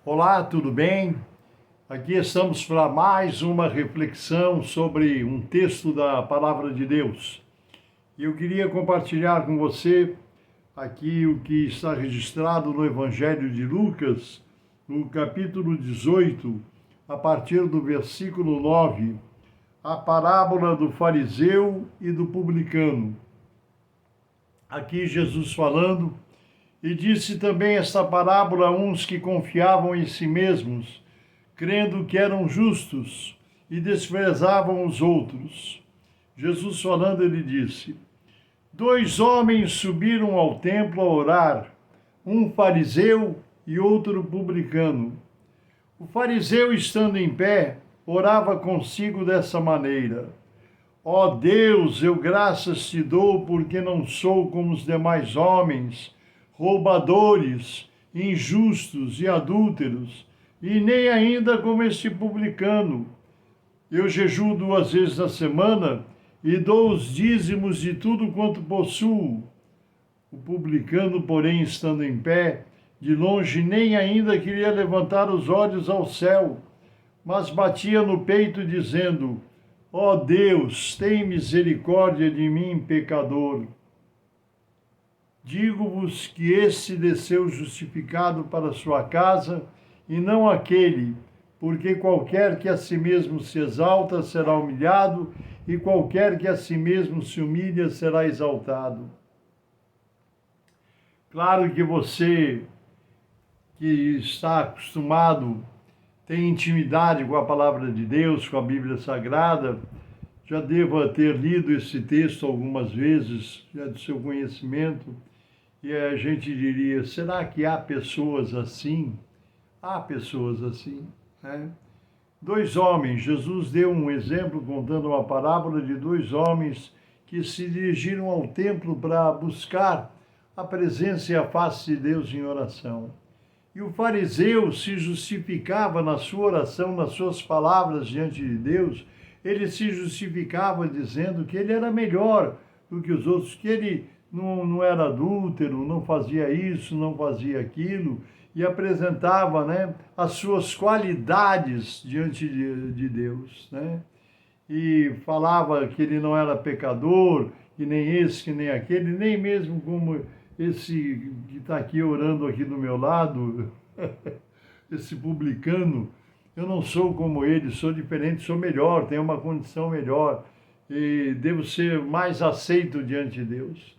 Olá, tudo bem? Aqui estamos para mais uma reflexão sobre um texto da Palavra de Deus. E eu queria compartilhar com você aqui o que está registrado no Evangelho de Lucas, no capítulo 18, a partir do versículo 9, a parábola do fariseu e do publicano. Aqui Jesus falando. E disse também esta parábola a uns que confiavam em si mesmos, crendo que eram justos, e desprezavam os outros. Jesus falando, ele disse: 2 homens subiram ao templo a orar, um fariseu e outro publicano. O fariseu, estando em pé, orava consigo dessa maneira: Ó Deus, eu graças te dou, porque não sou como os demais homens, roubadores, injustos e adúlteros, e nem ainda como este publicano. Eu jejuo 2 vezes na semana e dou os dízimos de tudo quanto possuo. O publicano, porém, estando em pé, de longe nem ainda queria levantar os olhos ao céu, mas batia no peito, dizendo: Ó Deus, tem misericórdia de mim, pecador. Digo-vos que este desceu justificado para sua casa, e não aquele, porque qualquer que a si mesmo se exalta será humilhado, e qualquer que a si mesmo se humilha será exaltado. Claro que você que está acostumado, tem intimidade com a palavra de Deus, com a Bíblia Sagrada, já deva ter lido esse texto algumas vezes, já do seu conhecimento. E a gente diria, será que há pessoas assim? Há pessoas assim, né? 2 homens, Jesus deu um exemplo contando uma parábola de 2 homens que se dirigiram ao templo para buscar a presença e a face de Deus em oração. E o fariseu se justificava na sua oração, nas suas palavras diante de Deus, ele se justificava dizendo que ele era melhor do que os outros, que ele não era adúltero, não fazia isso, não fazia aquilo, e apresentava, né, as suas qualidades diante de Deus, né? E falava que ele não era pecador, que nem esse, que nem aquele, nem mesmo como esse que está aqui orando aqui do meu lado, esse publicano. Eu não sou como ele, sou diferente, sou melhor, tenho uma condição melhor e devo ser mais aceito diante de Deus.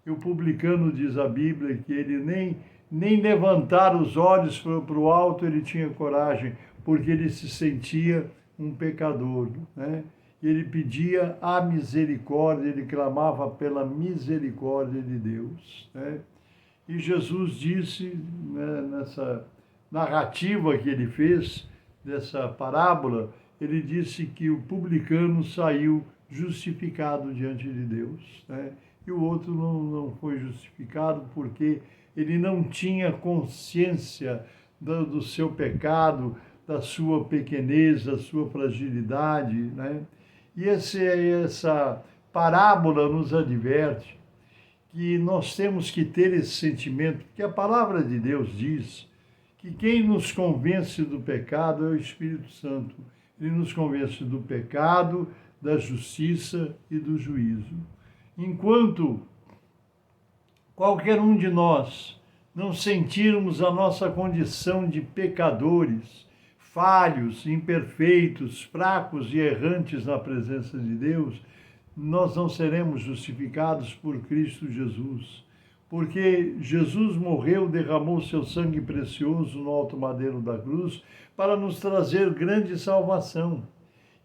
E o publicano, diz a Bíblia, que ele nem levantar os olhos para o alto ele tinha coragem, porque ele se sentia um pecador, né? Ele pedia a misericórdia, ele clamava pela misericórdia de Deus, né? E Jesus disse, né, nessa narrativa que ele fez, dessa parábola, ele disse que o publicano saiu justificado diante de Deus, né? E o outro não foi justificado porque ele não tinha consciência do seu pecado, da sua pequenez, da sua fragilidade, né? E essa parábola nos adverte que nós temos que ter esse sentimento, porque a palavra de Deus diz que quem nos convence do pecado é o Espírito Santo. Ele nos convence do pecado, da justiça e do juízo. Enquanto qualquer um de nós não sentirmos a nossa condição de pecadores, falhos, imperfeitos, fracos e errantes na presença de Deus, nós não seremos justificados por Cristo Jesus. Porque Jesus morreu, derramou seu sangue precioso no alto madeiro da cruz para nos trazer grande salvação.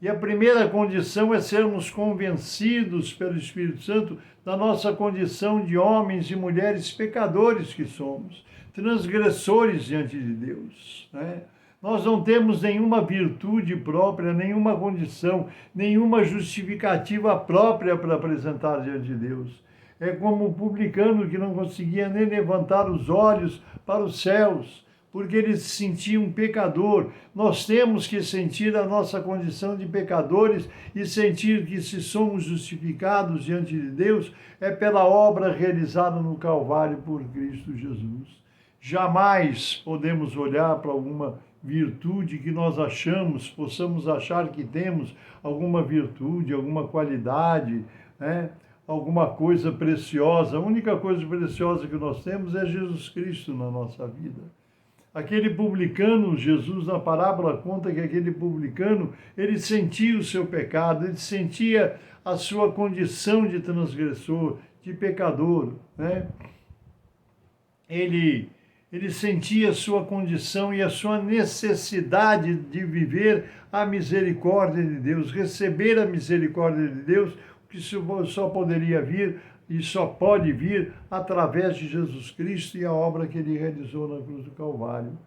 E a primeira condição é sermos convencidos pelo Espírito Santo da nossa condição de homens e mulheres pecadores que somos, transgressores diante de Deus, né? Nós não temos nenhuma virtude própria, nenhuma condição, nenhuma justificativa própria para apresentar diante de Deus. É como o publicano que não conseguia nem levantar os olhos para os céus, porque ele se sentia um pecador. Nós temos que sentir a nossa condição de pecadores e sentir que se somos justificados diante de Deus é pela obra realizada no Calvário por Cristo Jesus. Jamais podemos olhar para alguma virtude que nós possamos achar que temos alguma virtude, alguma qualidade, né? Alguma coisa preciosa. A única coisa preciosa que nós temos é Jesus Cristo na nossa vida. Aquele publicano, Jesus na parábola conta que aquele publicano, ele sentia o seu pecado, ele sentia a sua condição de transgressor, de pecador, né? Ele sentia a sua condição e a sua necessidade de viver a misericórdia de Deus, receber a misericórdia de Deus, que só poderia vir e só pode vir através de Jesus Cristo e a obra que ele realizou na cruz do Calvário.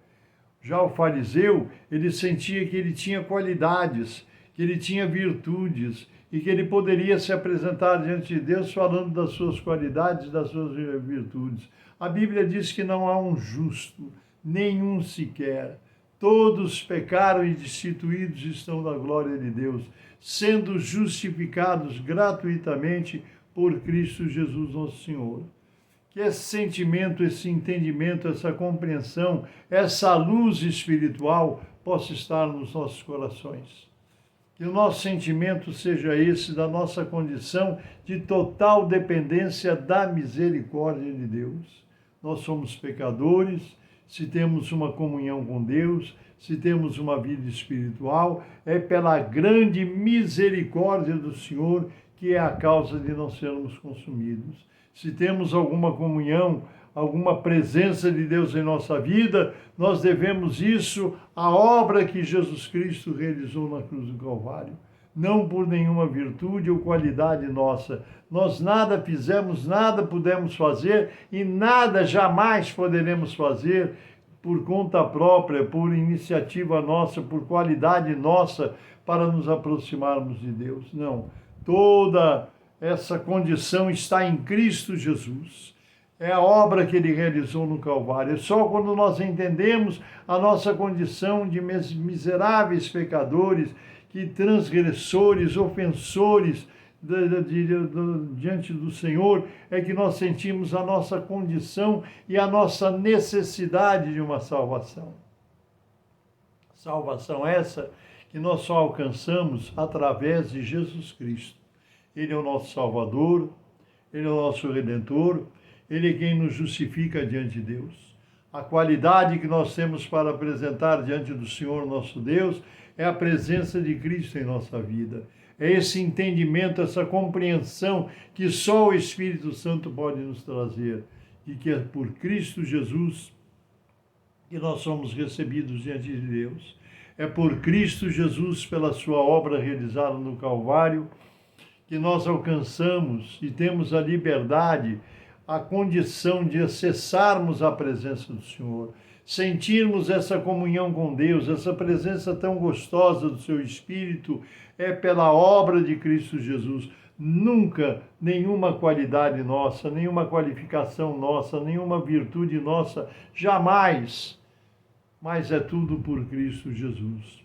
Já o fariseu, ele sentia que ele tinha qualidades, que ele tinha virtudes e que ele poderia se apresentar diante de Deus falando das suas qualidades, das suas virtudes. A Bíblia diz que não há um justo, nenhum sequer. Todos pecaram e destituídos estão da glória de Deus, sendo justificados gratuitamente por Cristo Jesus nosso Senhor. Que esse sentimento, esse entendimento, essa compreensão, essa luz espiritual possa estar nos nossos corações. Que o nosso sentimento seja esse da nossa condição de total dependência da misericórdia de Deus. Nós somos pecadores, se temos uma comunhão com Deus, se temos uma vida espiritual, é pela grande misericórdia do Senhor que é a causa de não sermos consumidos. Se temos alguma comunhão, alguma presença de Deus em nossa vida, nós devemos isso à obra que Jesus Cristo realizou na cruz do Calvário. Não por nenhuma virtude ou qualidade nossa. Nós nada fizemos, nada pudemos fazer e nada jamais poderemos fazer por conta própria, por iniciativa nossa, por qualidade nossa, para nos aproximarmos de Deus. Não. Toda essa condição está em Cristo Jesus. É a obra que ele realizou no Calvário. É só quando nós entendemos a nossa condição de miseráveis pecadores, que transgressores, ofensores diante do Senhor, é que nós sentimos a nossa condição e a nossa necessidade de uma salvação. Salvação essa que nós só alcançamos através de Jesus Cristo. Ele é o nosso Salvador, Ele é o nosso Redentor, Ele é quem nos justifica diante de Deus. A qualidade que nós temos para apresentar diante do Senhor nosso Deus é a presença de Cristo em nossa vida. É esse entendimento, essa compreensão que só o Espírito Santo pode nos trazer, de que é por Cristo Jesus que nós somos recebidos diante de Deus. É por Cristo Jesus, pela sua obra realizada no Calvário, que nós alcançamos e temos a liberdade, a condição de acessarmos a presença do Senhor, sentirmos essa comunhão com Deus, essa presença tão gostosa do seu Espírito, é pela obra de Cristo Jesus. Nunca nenhuma qualidade nossa, nenhuma qualificação nossa, nenhuma virtude nossa, jamais, mas é tudo por Cristo Jesus.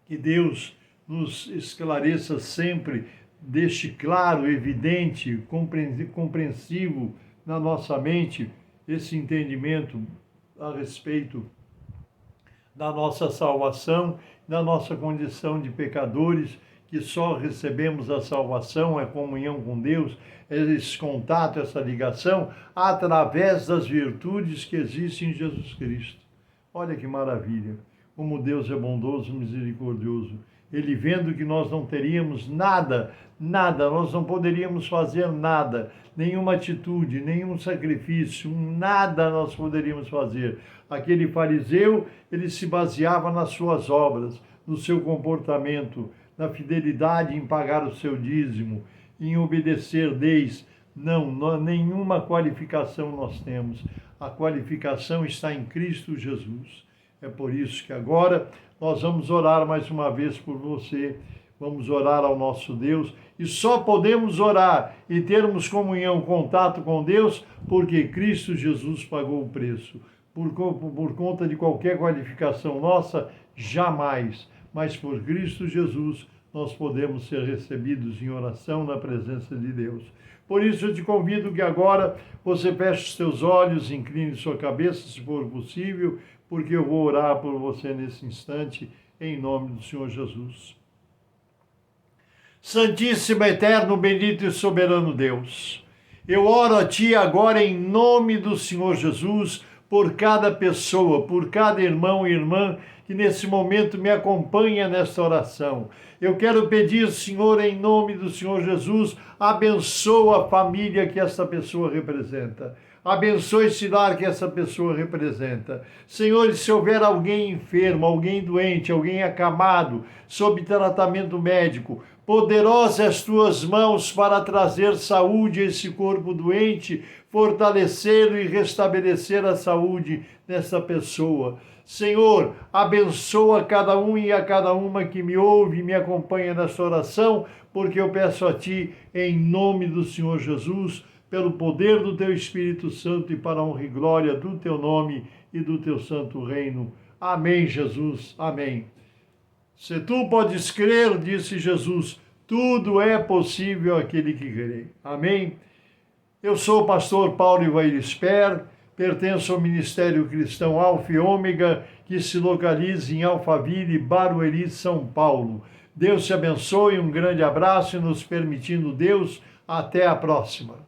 Que Deus nos esclareça sempre, deixe claro, evidente, compreensivo na nossa mente esse entendimento a respeito da nossa salvação, da nossa condição de pecadores, que só recebemos a salvação, a comunhão com Deus, esse contato, essa ligação, através das virtudes que existem em Jesus Cristo. Olha que maravilha, como Deus é bondoso e misericordioso. Ele vendo que nós não teríamos nada, nós não poderíamos fazer nada, nenhuma atitude, nenhum sacrifício, nada nós poderíamos fazer. Aquele fariseu, ele se baseava nas suas obras, no seu comportamento, na fidelidade em pagar o seu dízimo, em obedecer leis. Não, nenhuma qualificação nós temos. A qualificação está em Cristo Jesus. É por isso que agora nós vamos orar mais uma vez por você. Vamos orar ao nosso Deus. E só podemos orar e termos comunhão, contato com Deus, porque Cristo Jesus pagou o preço. Por conta de qualquer qualificação nossa, jamais. Mas por Cristo Jesus, nós podemos ser recebidos em oração na presença de Deus. Por isso eu te convido que agora você feche os seus olhos, incline sua cabeça, se for possível, porque eu vou orar por você nesse instante, em nome do Senhor Jesus. Santíssimo, eterno, bendito e soberano Deus, eu oro a Ti agora em nome do Senhor Jesus, por cada pessoa, por cada irmão e irmã que nesse momento me acompanha nesta oração. Eu quero pedir, Senhor, em nome do Senhor Jesus, abençoa a família que essa pessoa representa. Abençoe esse lar que essa pessoa representa. Senhor, se houver alguém enfermo, alguém doente, alguém acamado, sob tratamento médico, poderosas as tuas mãos para trazer saúde a esse corpo doente, fortalecê-lo e restabelecer a saúde nessa pessoa. Senhor, abençoa cada um e a cada uma que me ouve e me acompanha nessa oração, porque eu peço a Ti, em nome do Senhor Jesus, pelo poder do Teu Espírito Santo e para a honra e glória do Teu nome e do Teu santo reino. Amém, Jesus. Amém. Se tu podes crer, disse Jesus, tudo é possível àquele que crê. Amém? Eu sou o pastor Paulo Ivair Sper, pertenço ao Ministério Cristão Alfa e Ômega, que se localiza em Alphaville, Barueri, São Paulo. Deus te abençoe, um grande abraço e nos permitindo Deus, até a próxima.